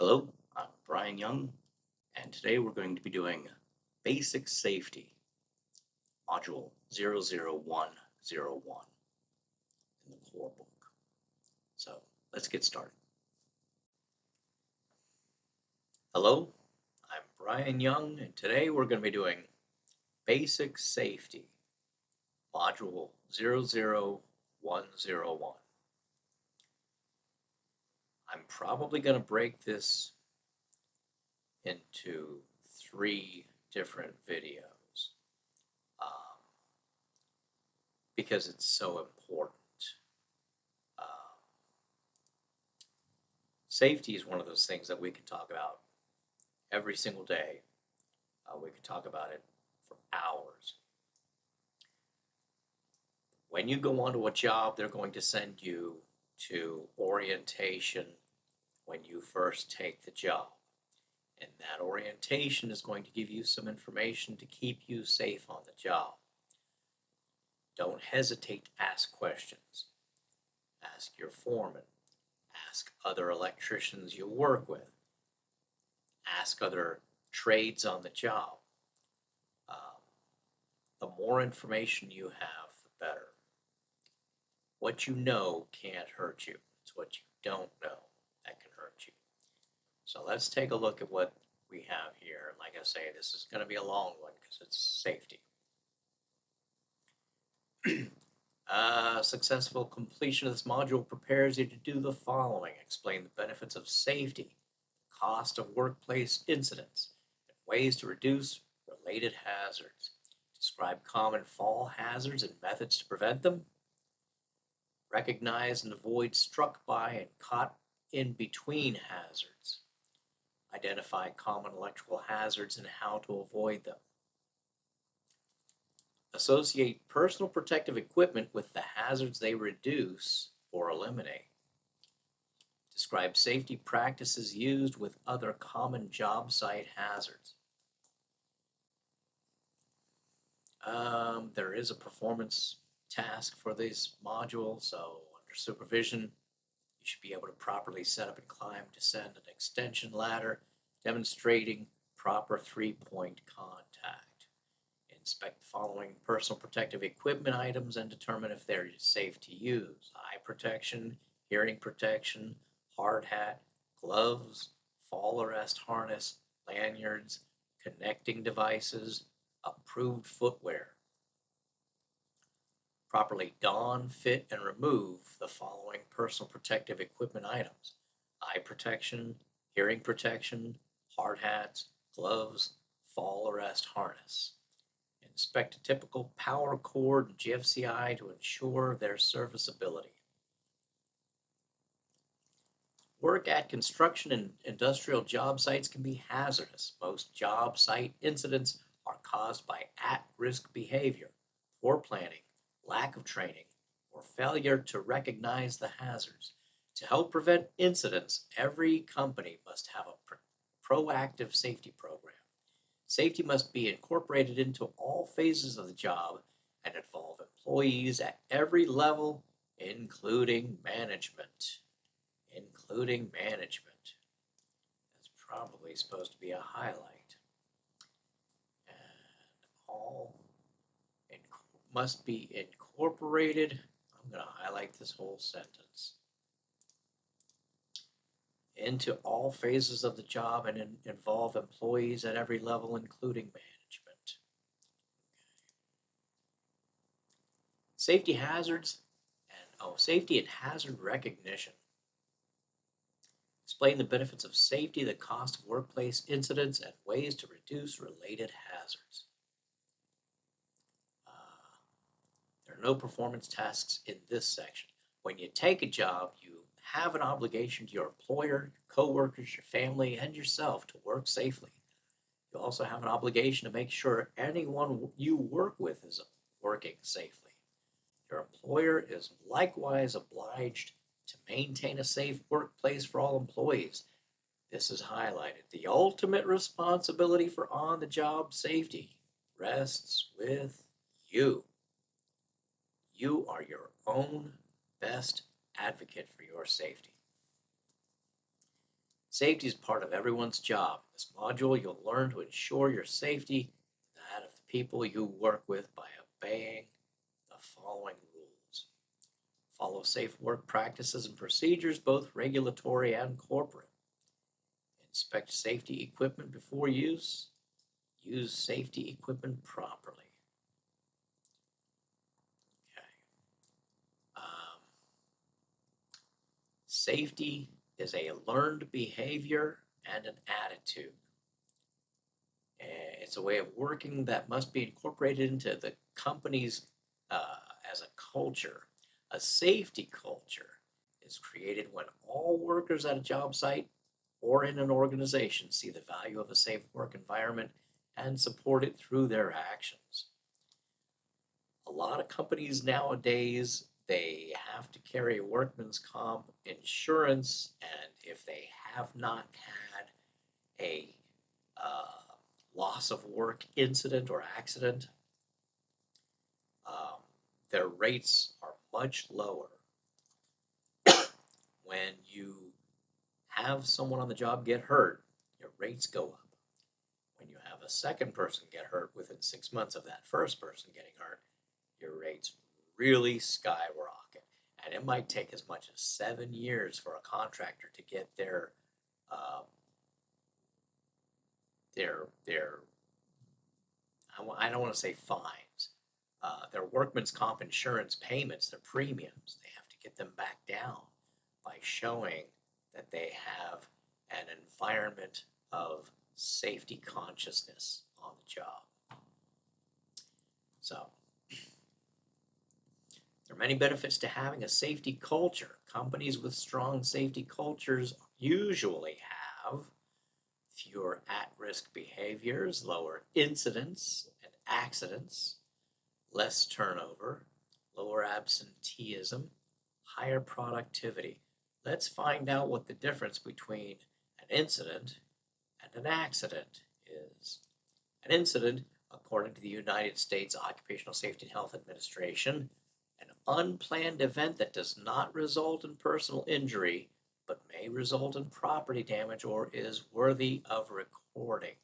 Hello, I'm Brian Young, and today we're going to be doing Basic Safety, Module 00101 in the core book. So let's get started. Hello, I'm Brian Young, and today we're going to be doing Basic Safety, Module 00101. I'm probably going to break this into 3 different videos. Because it's so important. Um, Safety is one of those things that we can talk about every single day. We can talk about it for hours. When you go onto a job, they're going to send you to orientation when you first take the job. And that orientation is going to give you some information to keep you safe on the job. Don't hesitate to ask questions. Ask your foreman. Ask other electricians you work with. Ask other trades on the job. The more information you have, the better. What you know can't hurt you. It's what you don't know that can hurt you. So let's take a look at what we have here. Like I say, this is going to be a long one because it's safety. Successful completion of this module prepares you to do the following. Explain the benefits of safety, cost of workplace incidents, and ways to reduce related hazards. Describe common fall hazards and methods to prevent them. Recognize and avoid struck by and caught in between hazards. Identify common electrical hazards and how to avoid them. Associate personal protective equipment with the hazards they reduce or eliminate. Describe safety practices used with other common job site hazards. There is a performance task for this module, so under supervision, you should be able to properly set up and climb, descend an extension ladder, demonstrating proper three-point contact. Inspect the following personal protective equipment items and determine if they're safe to use. Eye protection, hearing protection, hard hat, gloves, fall arrest harness, lanyards, connecting devices, approved footwear. Properly don, fit, and remove the following personal protective equipment items: eye protection, hearing protection, hard hats, gloves, fall arrest harness. Inspect a typical power cord and GFCI to ensure their serviceability. Work at construction and industrial job sites can be hazardous. Most job site incidents are caused by at-risk behavior, poor planning, lack of training, or failure to recognize the hazards. To help prevent incidents, every company must have a proactive safety program. Safety must be incorporated into all phases of the job and involve employees at every level, including management. Including management. That's probably supposed to be a highlight. And all must be incorporated. I'm going to highlight this whole sentence. Into all phases of the job and involve employees at every level, including management. Safety hazards and safety and hazard recognition. Explain the benefits of safety, the cost of workplace incidents, and ways to reduce related hazards. There are no performance tasks in this section. When you take a job, you have an obligation to your employer, your coworkers, your family, and yourself to work safely. You also have an obligation to make sure anyone you work with is working safely. Your employer is likewise obliged to maintain a safe workplace for all employees. This is highlighted. The ultimate responsibility for on-the-job safety rests with you. You are your own best advocate for your safety. Safety is part of everyone's job. In this module, you'll learn to ensure your safety and that of the people you work with by obeying the following rules. Follow safe work practices and procedures, both regulatory and corporate. Inspect safety equipment before use. Use safety equipment properly. Okay. Um, Safety is a learned behavior and an attitude. It's a way of working that must be incorporated into the company's as a culture. A safety culture is created when all workers at a job site or in an organization see the value of a safe work environment and support it through their actions. A lot of companies nowadays, they have to carry workman's comp insurance, and if they have not had a uh, loss of work incident or accident, um, their rates are much lower. When you have someone on the job get hurt, your rates go up. When you have a second person get hurt within 6 months of that first person getting hurt, your rates really skyrocket. And it might take as much as 7 years for a contractor to get um, their I don't want to say fines, their workman's comp insurance payments, their premiums. They have to get them back down by showing that they have an environment of safety consciousness on the job. So, there are many benefits to having a safety culture. Companies with strong safety cultures usually have fewer at-risk behaviors, lower incidents and accidents, less turnover, lower absenteeism, higher productivity. Let's find out what the difference between an incident and an accident is. An incident, according to the United States Occupational Safety and Health Administration, an unplanned event that does not result in personal injury but may result in property damage or is worthy of recording.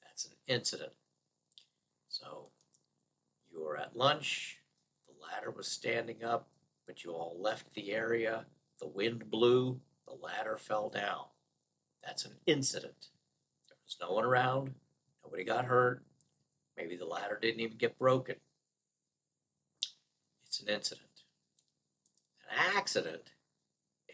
That's an incident. So you were at lunch, the ladder was standing up, but you all left the area, the wind blew, the ladder fell down. That's an incident. There was no one around, nobody got hurt, maybe the ladder didn't even get broken. It's an incident. An accident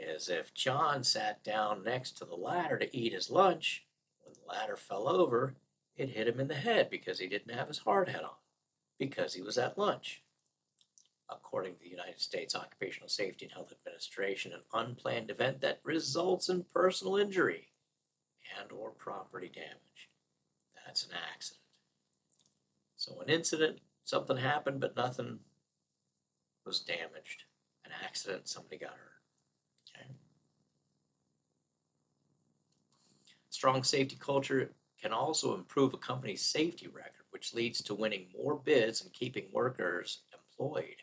is if John sat down next to the ladder to eat his lunch. When the ladder fell over, it hit him in the head because he didn't have his hard hat on, because he was at lunch. According to the United States Occupational Safety and Health Administration, an unplanned event that results in personal injury and or property damage. That's an accident. So an incident, something happened, but nothing was damaged. An accident, somebody got hurt. Okay. Strong safety culture can also improve a company's safety record, which leads to winning more bids and keeping workers employed.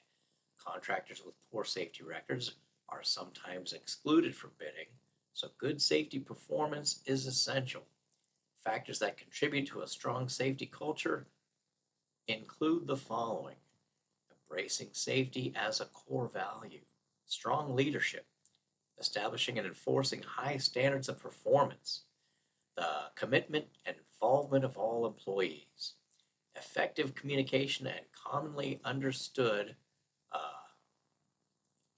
Contractors with poor safety records are sometimes excluded from bidding, so good safety performance is essential. Factors that contribute to a strong safety culture include the following: embracing safety as a core value, strong leadership, establishing and enforcing high standards of performance, the commitment and involvement of all employees, effective communication and commonly understood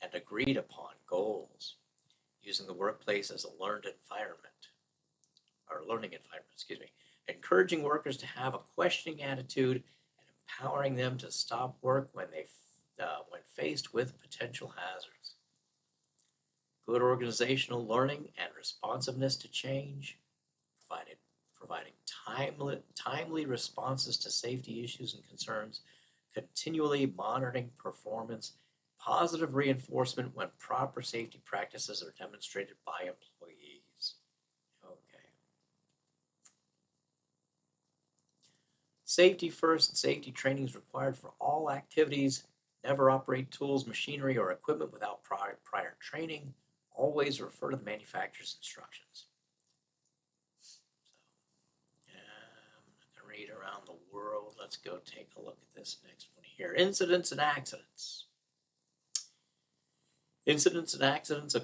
and agreed upon goals, using the workplace as a learning environment, encouraging workers to have a questioning attitude and empowering them to stop work when faced with potential hazards. Good organizational learning and responsiveness to change, providing timely responses to safety issues and concerns, continually monitoring performance, positive reinforcement when proper safety practices are demonstrated by employees. Okay. Safety first, safety training is required for all activities. Never operate tools, machinery, or equipment without prior training. Always refer to the manufacturer's instructions. rate around the world. Let's go take a look at this next one here. Incidents and accidents. Incidents and accidents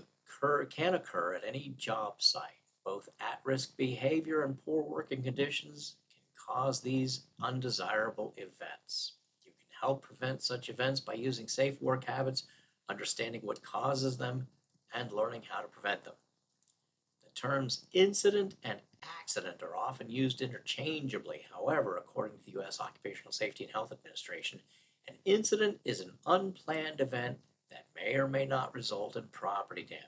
can occur at any job site. Both at-risk behavior and poor working conditions can cause these undesirable events. You can help prevent such events by using safe work habits, understanding what causes them, and learning how to prevent them. The terms incident and accident are often used interchangeably. However, according to the U.S. Occupational Safety and Health Administration, an incident is an unplanned event that may or may not result in property damage.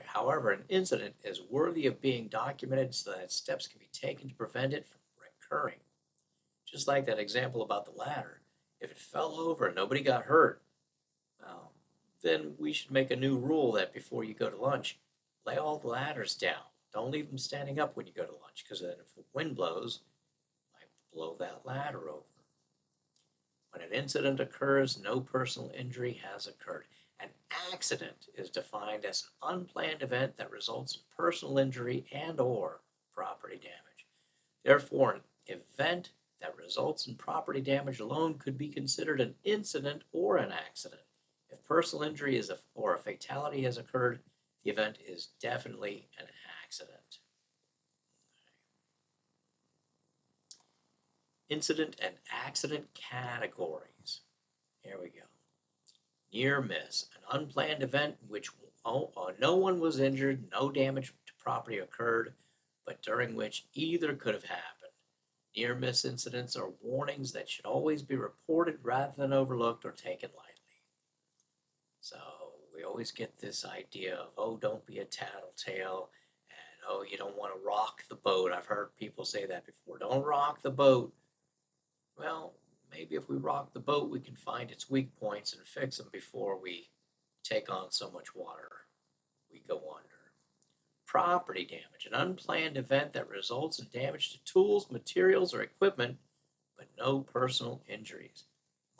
However, an incident is worthy of being documented so that steps can be taken to prevent it from recurring. Just like that example about the ladder. If it fell over and nobody got hurt, well, then we should make a new rule that before you go to lunch, lay all the ladders down. Don't leave them standing up when you go to lunch, because then if the wind blows, it might blow that ladder over. When an incident occurs, no personal injury has occurred. An accident is defined as an unplanned event that results in personal injury and/or property damage. Therefore, an event that results in property damage alone could be considered an incident or an accident. If personal injury or a fatality has occurred, the event is definitely an accident. Incident and accident categories. Here we go. Near miss, an unplanned event in which no one was injured, no damage to property occurred, but during which either could have happened. Near miss incidents are warnings that should always be reported rather than overlooked or taken lightly. So we always get this idea of, oh, don't be a tattletale, and oh, you don't want to rock the boat. I've heard people say that before. Don't rock the boat. Well, maybe if we rock the boat, we can find its weak points and fix them before we take on so much water we go under. Property damage, an unplanned event that results in damage to tools, materials, or equipment, but no personal injuries.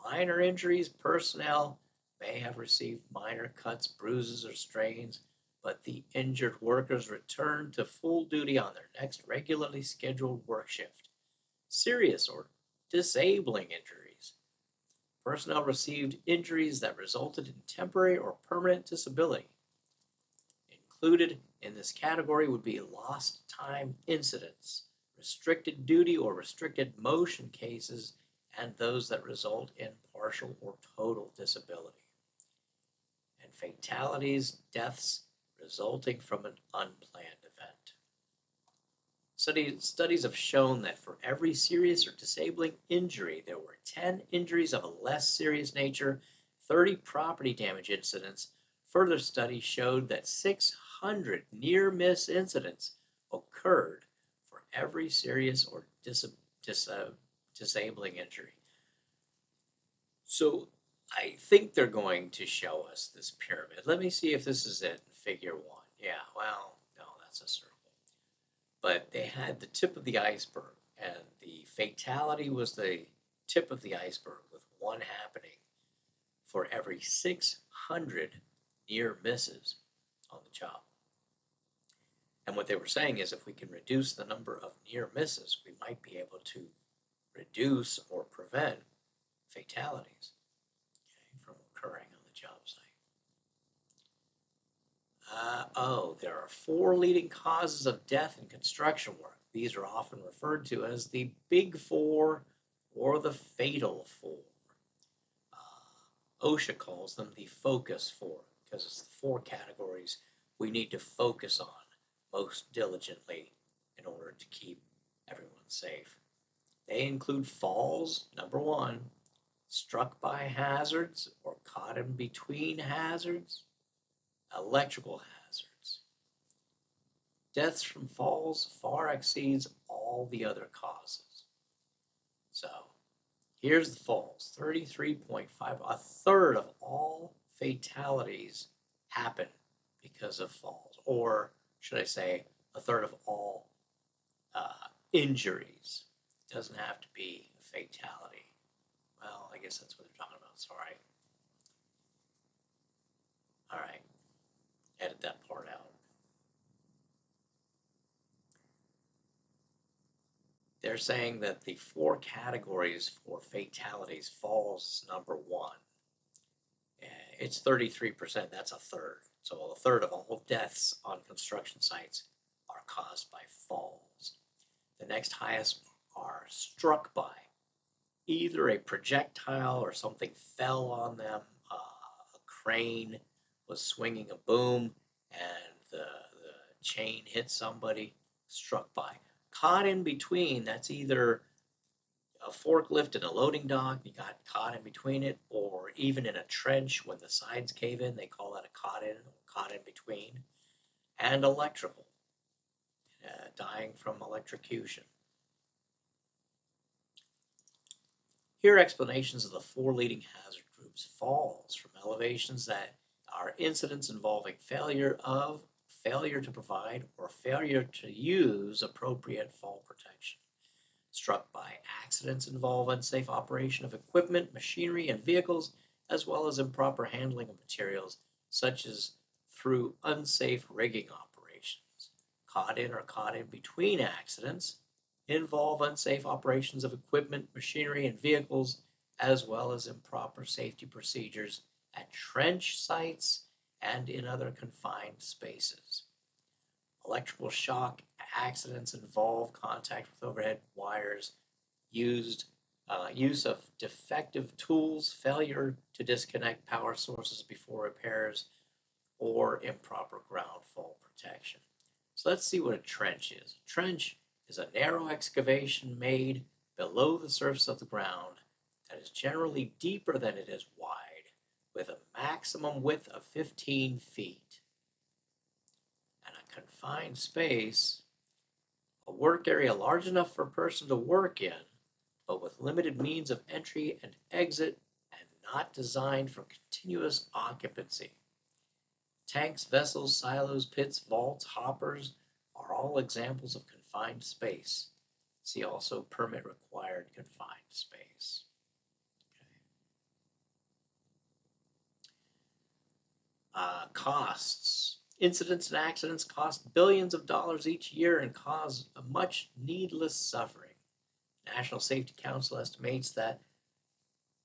Minor injuries, personnel may have received minor cuts, bruises, or strains, but the injured workers return to full duty on their next regularly scheduled work shift. Serious or disabling injuries. Personnel received injuries that resulted in temporary or permanent disability. Included in this category would be lost time incidents, restricted duty or restricted motion cases, and those that result in partial or total disability. And fatalities, deaths resulting from an unplanned event. Studies have shown that for every serious or disabling injury, there were 10 injuries of a less serious nature, 30 property damage incidents. Further studies showed that 600 near-miss incidents occurred for every serious or disabling injury. So I think they're going to show us this pyramid. Let me see if this is it in figure 1. Yeah, well, no, that's a circle. But they had the tip of the iceberg, and the fatality was the tip of the iceberg, with one happening for every 600 near misses on the job. And what they were saying is if we can reduce the number of near misses, we might be able to reduce or prevent fatalities from occurring on the job site. There are 4 leading causes of death in construction work. These are often referred to as the Big Four or the Fatal Four. OSHA calls them the Focus Four because it's the 4 categories we need to focus on most diligently in order to keep everyone safe. They include falls, number 1, struck by hazards or caught in between hazards, electrical hazards. Deaths from falls far exceeds all the other causes. So here's the falls, 33.5, a third of all fatalities happen because of falls, or should I say a third of all injuries. It doesn't have to be a fatality. Well, I guess that's what they're talking about, sorry. All right, edit that part out. They're saying that the four categories for fatalities, falls number one. It's 33%. That's a third. So a third of all deaths on construction sites are caused by falls. The next highest are struck by. Either a projectile or something fell on them. A crane was swinging a boom and the chain hit somebody, struck by. Caught in between, that's either a forklift in a loading dock, you got caught in between it, or even in a trench when the sides cave in, they call that a caught in between, and electrical, dying from electrocution. Here are explanations of the four leading hazard groups. Falls from elevations that are incidents involving failure to provide, or failure to use appropriate fall protection. Struck by accidents involve unsafe operation of equipment, machinery, and vehicles, as well as improper handling of materials, such as through unsafe rigging operations. Caught in or caught in between accidents involve unsafe operations of equipment, machinery, and vehicles, as well as improper safety procedures at trench sites and in other confined spaces. Electrical shock accidents involve contact with overhead wires, use of defective tools, failure to disconnect power sources before repairs, or improper ground fault protection. So let's see what a trench is. A trench is a narrow excavation made below the surface of the ground that is generally deeper than it is wide, with a maximum width of 15 feet. And a confined space, a work area large enough for a person to work in, but with limited means of entry and exit and not designed for continuous occupancy. Tanks, vessels, silos, pits, vaults, hoppers are all examples of confined space. See also permit required confined space. Costs. Incidents and accidents cost billions of dollars each year and cause much needless suffering. National Safety Council estimates that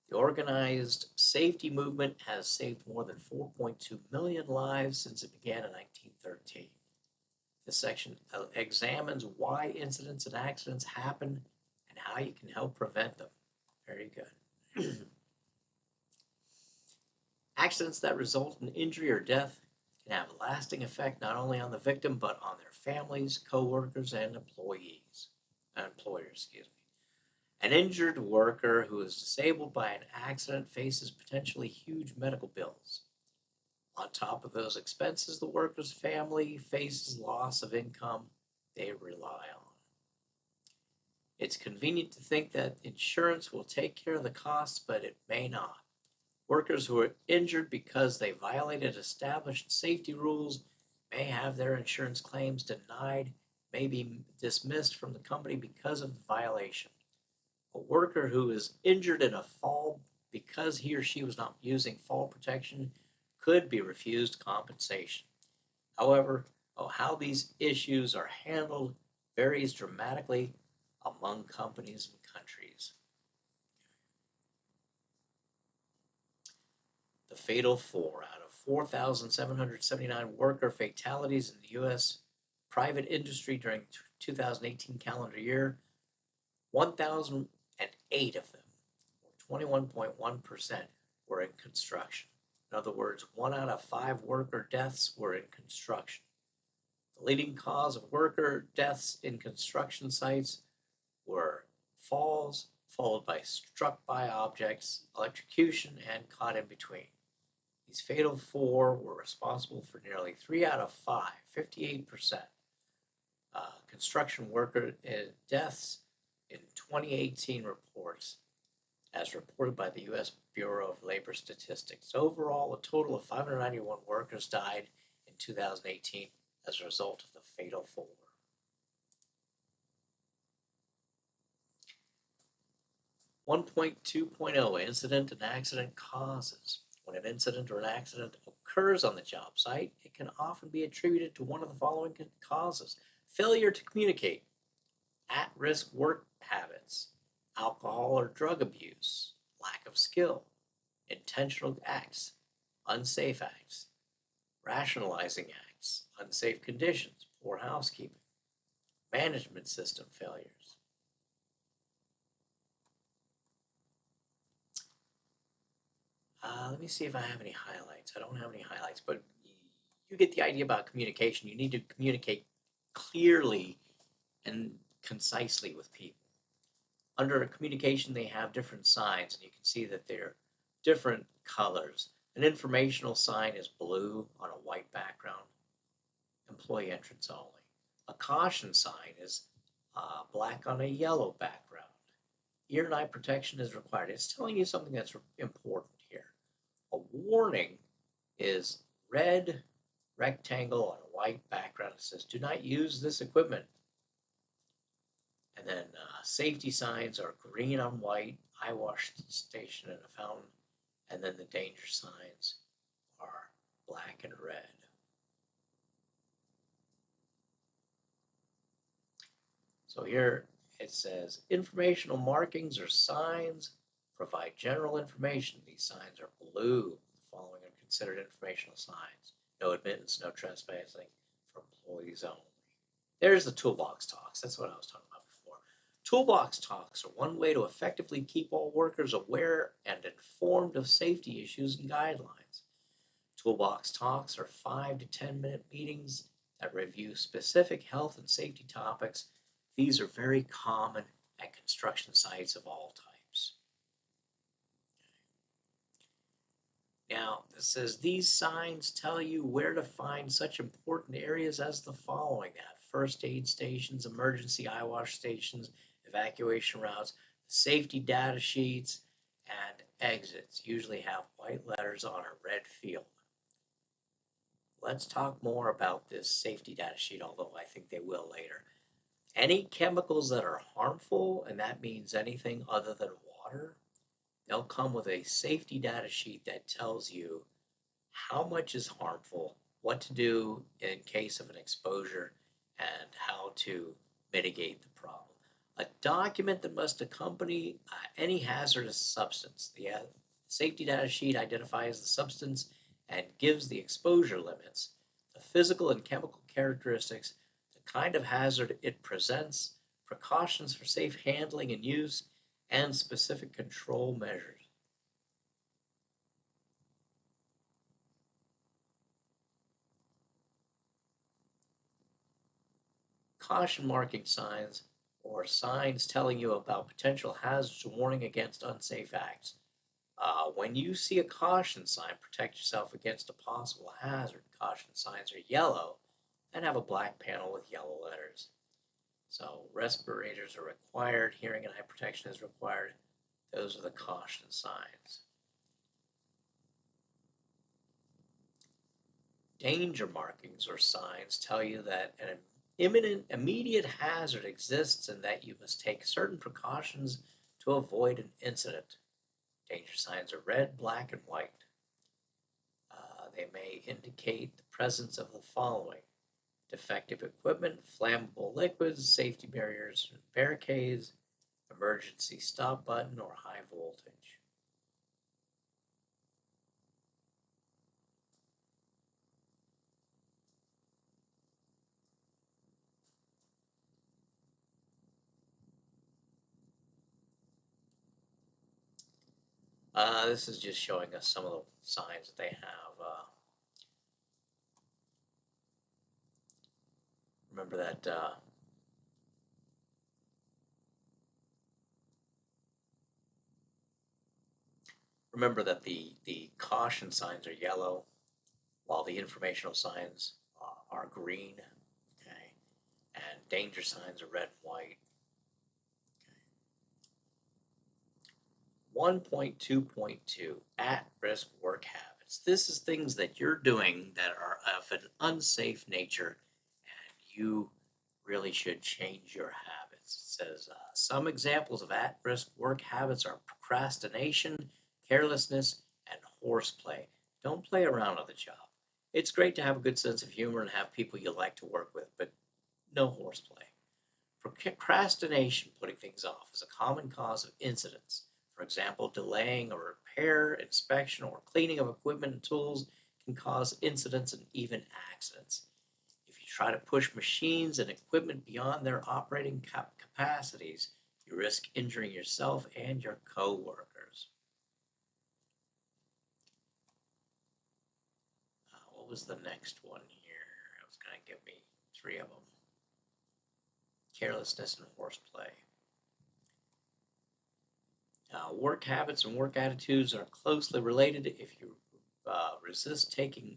the organized safety movement has saved more than 4.2 million lives since it began in 1913. This section examines why incidents and accidents happen and how you can help prevent them. Very good. Accidents that result in injury or death can have a lasting effect not only on the victim but on their families, co-workers, and employers. An injured worker who is disabled by an accident faces potentially huge medical bills. On top of those expenses, the worker's family faces loss of income they rely on. It's convenient to think that insurance will take care of the costs, but it may not. Workers who are injured because they violated established safety rules may have their insurance claims denied, may be dismissed from the company because of the violation. A worker who is injured in a fall because he or she was not using fall protection could be refused compensation. However, how these issues are handled varies dramatically among companies and countries. The fatal four out of 4,779 worker fatalities in the U.S. private industry during 2018 calendar year, 1,008 of them, or 21.1%, were in construction. In other words, 1 out of 5 worker deaths were in construction. The leading cause of worker deaths in construction sites were falls, followed by struck by objects, electrocution, and caught in between. These fatal four were responsible for nearly 3 out of 5, 58%, construction worker deaths in 2018 reports, as reported by the U.S. Bureau of Labor Statistics. Overall, a total of 591 workers died in 2018 as a result of the fatal four. One point 2.0 Incident and Accident Causes. When an incident or an accident occurs on the job site, it can often be attributed to one of the following causes: failure to communicate, At-risk work habits, alcohol or drug abuse, lack of skill, intentional acts, unsafe acts, rationalizing acts, unsafe conditions, poor housekeeping, management system failures. Let me see if I have any highlights. I don't have any highlights, but you get the idea about communication. You need to communicate clearly and concisely with people. Under communication, they have different signs, and you can see that they're different colors. An informational sign is blue on a white background, employee entrance only. A caution sign is black on a yellow background. Ear and eye protection is required. It's telling you something that's important here. A warning is red rectangle on a white background. It says, do not use this equipment. And then safety signs are green on white, eye wash station and a fountain. And then the danger signs are black and red. So here it says informational markings or signs provide general information. These signs are blue. The following are considered informational signs. No admittance, no trespassing for employees only. There's the toolbox talks. That's what I was talking about before. Toolbox talks are one way to effectively keep all workers aware and informed of safety issues and guidelines. Toolbox talks are 5 to 10-minute meetings that review specific health and safety topics. These are very common at construction sites of all types. Now, it says these signs tell you where to find such important areas as the following: at first aid stations, emergency eye wash stations, evacuation routes, safety data sheets, and exits usually have white letters on a red field. Let's talk more about this safety data sheet, although I think they will later. Any chemicals that are harmful, and that means anything other than water, they'll come with a safety data sheet that tells you how much is harmful, what to do in case of an exposure, and how to mitigate the problem. A document that must accompany any hazardous substance. The safety data sheet identifies the substance and gives the exposure limits, the physical and chemical characteristics, the kind of hazard it presents, precautions for safe handling and use, and specific control measures. Caution marking signs or signs telling you about potential hazards or warning against unsafe acts. When you see a caution sign, protect yourself against a possible hazard. Caution signs are yellow and have a black panel with yellow letters. So respirators are required, hearing and eye protection is required. Those are the caution signs. Danger markings or signs tell you that an imminent, immediate hazard exists and that you must take certain precautions to avoid an incident. Danger signs are red, black, and white. They may indicate the presence of the following: defective equipment, flammable liquids, safety barriers, barricades, emergency stop button, or high voltage. This is just showing us some of the signs that they have. Remember that the caution signs are yellow, while the informational signs are green. Okay, and danger signs are red and white. 1.2.2 at-risk work habits. This is things that you're doing that are of an unsafe nature, and you really should change your habits. It says some examples of at-risk work habits are procrastination, carelessness, and horseplay. Don't play around on the job. It's great to have a good sense of humor and have people you like to work with, but no horseplay. Procrastination, putting things off, is a common cause of incidents. For example, delaying a repair, inspection, or cleaning of equipment and tools can cause incidents and even accidents. If you try to push machines and equipment beyond their operating capacities, you risk injuring yourself and your coworkers. What was the next one here? It was going to give me three of them. Carelessness and horseplay. Work habits and work attitudes are closely related. If you resist taking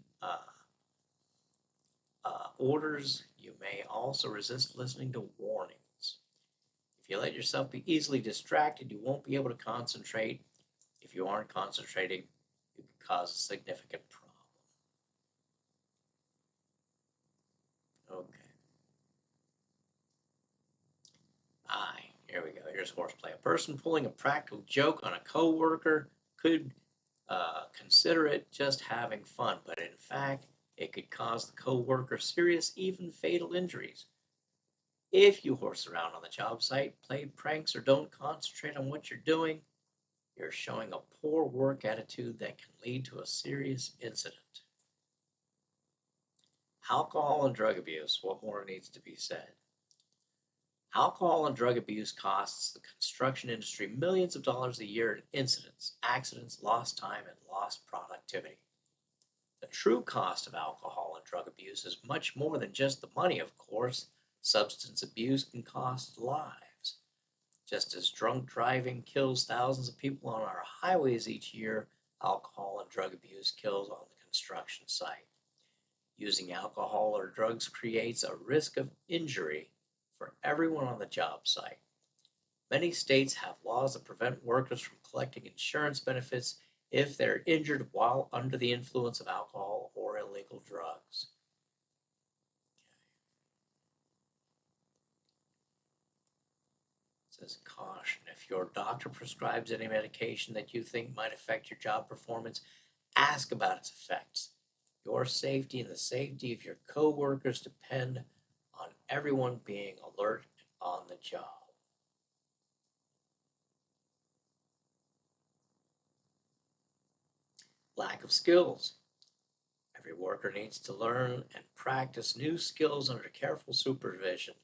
orders, you may also resist listening to warnings. If you let yourself be easily distracted, you won't be able to concentrate. If you aren't concentrating, you can cause a significant problem. Okay. Here we go. Here's horseplay. A person pulling a practical joke on a coworker could consider it just having fun, but in fact, it could cause the coworker serious, even fatal injuries. If you horse around on the job site, play pranks, or don't concentrate on what you're doing, you're showing a poor work attitude that can lead to a serious incident. Alcohol and drug abuse. What more needs to be said? Alcohol and drug abuse costs the construction industry millions of dollars a year in incidents, accidents, lost time, and lost productivity. The true cost of alcohol and drug abuse is much more than just the money, of course. Substance abuse can cost lives. Just as drunk driving kills thousands of people on our highways each year, alcohol and drug abuse kills on the construction site. Using alcohol or drugs creates a risk of injury for everyone on the job site. Many states have laws that prevent workers from collecting insurance benefits if they're injured while under the influence of alcohol or illegal drugs. It says caution. If your doctor prescribes any medication that you think might affect your job performance, ask about its effects. Your safety and the safety of your coworkers depend on everyone being alert on the job. Lack of skills. Every worker needs to learn and practice new skills under careful supervision.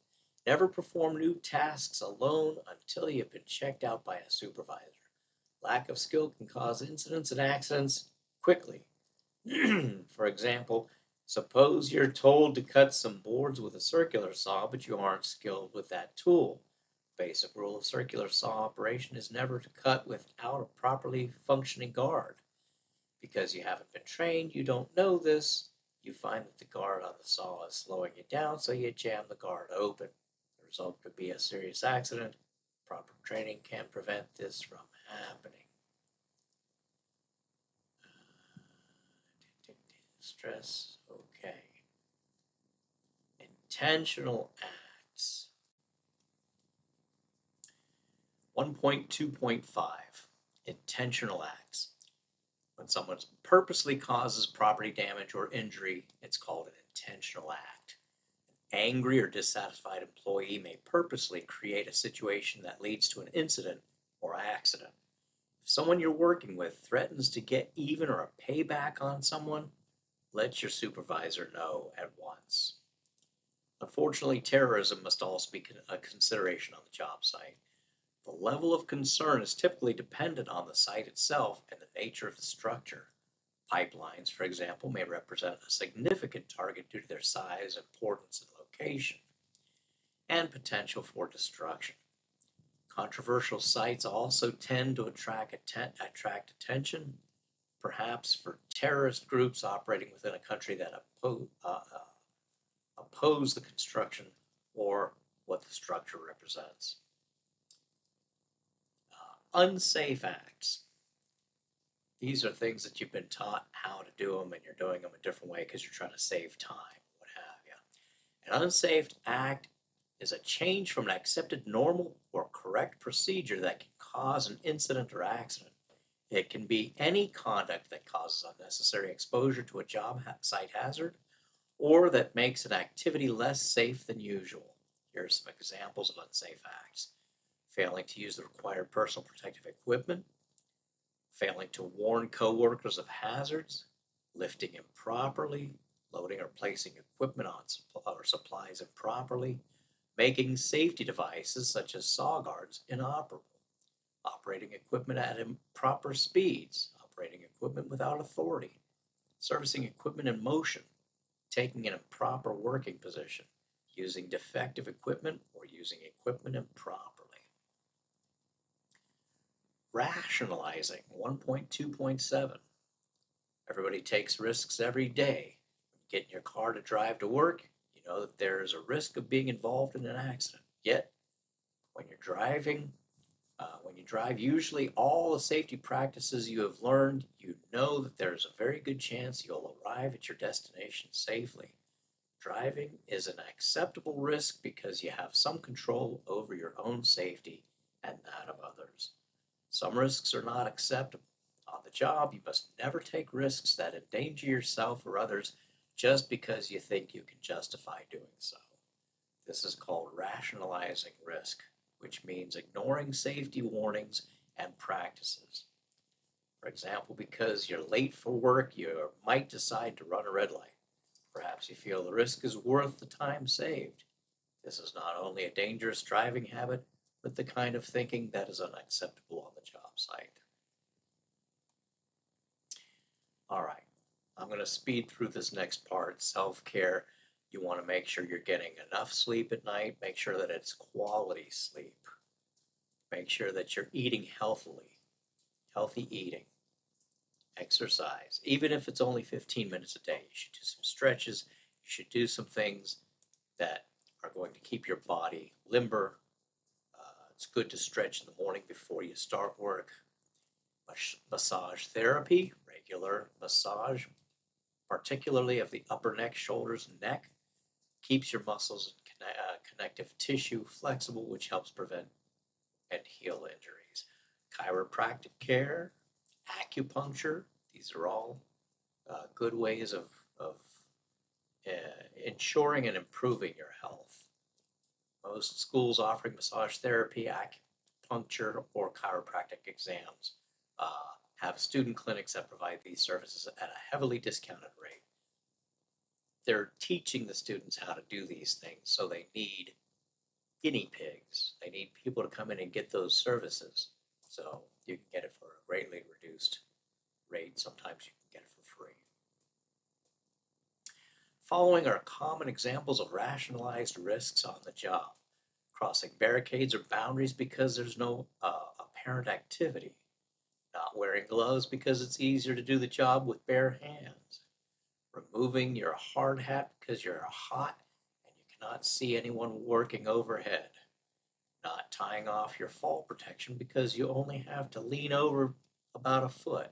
Never perform new tasks alone until you've been checked out by a supervisor. Lack of skill can cause incidents and accidents quickly. For example, suppose you're told to cut some boards with a circular saw, but you aren't skilled with that tool. Basic rule of circular saw operation is never to cut without a properly functioning guard. Because you haven't been trained, you don't know this. You find that the guard on the saw is slowing you down, so you jam the guard open. The result could be a serious accident. Proper training can prevent this from happening. Stress, okay. Intentional acts. 1.2.5 Intentional acts. When someone purposely causes property damage or injury, it's called an intentional act. An angry or dissatisfied employee may purposely create a situation that leads to an incident or accident. If someone you're working with threatens to get even or a payback on someone, let your supervisor know at once. Unfortunately, terrorism must also be a consideration on the job site. The level of concern is typically dependent on the site itself and the nature of the structure. Pipelines, for example, may represent a significant target due to their size, importance, and location, and potential for destruction. Controversial sites also tend to attract attention, perhaps for terrorist groups operating within a country that oppose the construction or what the structure represents. Unsafe acts. These are things that you've been taught how to do them and you're doing them a different way because you're trying to save time, what have you. An unsafe act is a change from an accepted normal or correct procedure that can cause an incident or accident. It can be any conduct that causes unnecessary exposure to a job site hazard or that makes an activity less safe than usual. Here are some examples of unsafe acts: failing to use the required personal protective equipment, failing to warn coworkers of hazards, lifting improperly, loading or placing equipment on or supplies improperly, making safety devices such as saw guards inoperable, operating equipment at improper speeds, operating equipment without authority, servicing equipment in motion, taking an improper working position, using defective equipment, or using equipment improperly. Rationalizing 1.2.7. Everybody takes risks every day. When you get in your car to drive to work, you know that there is a risk of being involved in an accident. Yet, when you're driving, when you drive usually all the safety practices you have learned, you know that there's a very good chance you'll arrive at your destination safely. Driving is an acceptable risk because you have some control over your own safety and that of others. Some risks are not acceptable. On the job, you must never take risks that endanger yourself or others just because you think you can justify doing so. This is called rationalizing risk, which means ignoring safety warnings and practices. For example, because you're late for work, you might decide to run a red light. Perhaps you feel the risk is worth the time saved. This is not only a dangerous driving habit, but the kind of thinking that is unacceptable on the job site. All right, I'm going to speed through this next part, self-care. You want to make sure you're getting enough sleep at night. Make sure that it's quality sleep. Make sure that you're eating healthily, healthy eating, exercise. Even if it's only 15 minutes a day, you should do some stretches. You should do some things that are going to keep your body limber. It's good to stretch in the morning before you start work. Massage therapy, regular massage, particularly of the upper neck, shoulders, and neck, keeps your muscles and connective tissue flexible, which helps prevent and heal injuries. Chiropractic care, acupuncture, these are all good ways of ensuring and improving your health. Most schools offering massage therapy, acupuncture, or chiropractic exams have student clinics that provide these services at a heavily discounted rate. They're teaching the students how to do these things, so they need guinea pigs. They need people to come in and get those services. So you can get it for a greatly reduced rate. Sometimes you can get it for free. Following are common examples of rationalized risks on the job: crossing barricades or boundaries because there's no apparent activity, not wearing gloves because it's easier to do the job with bare hands, removing your hard hat because you're hot and you cannot see anyone working overhead, not tying off your fall protection because you only have to lean over about a foot,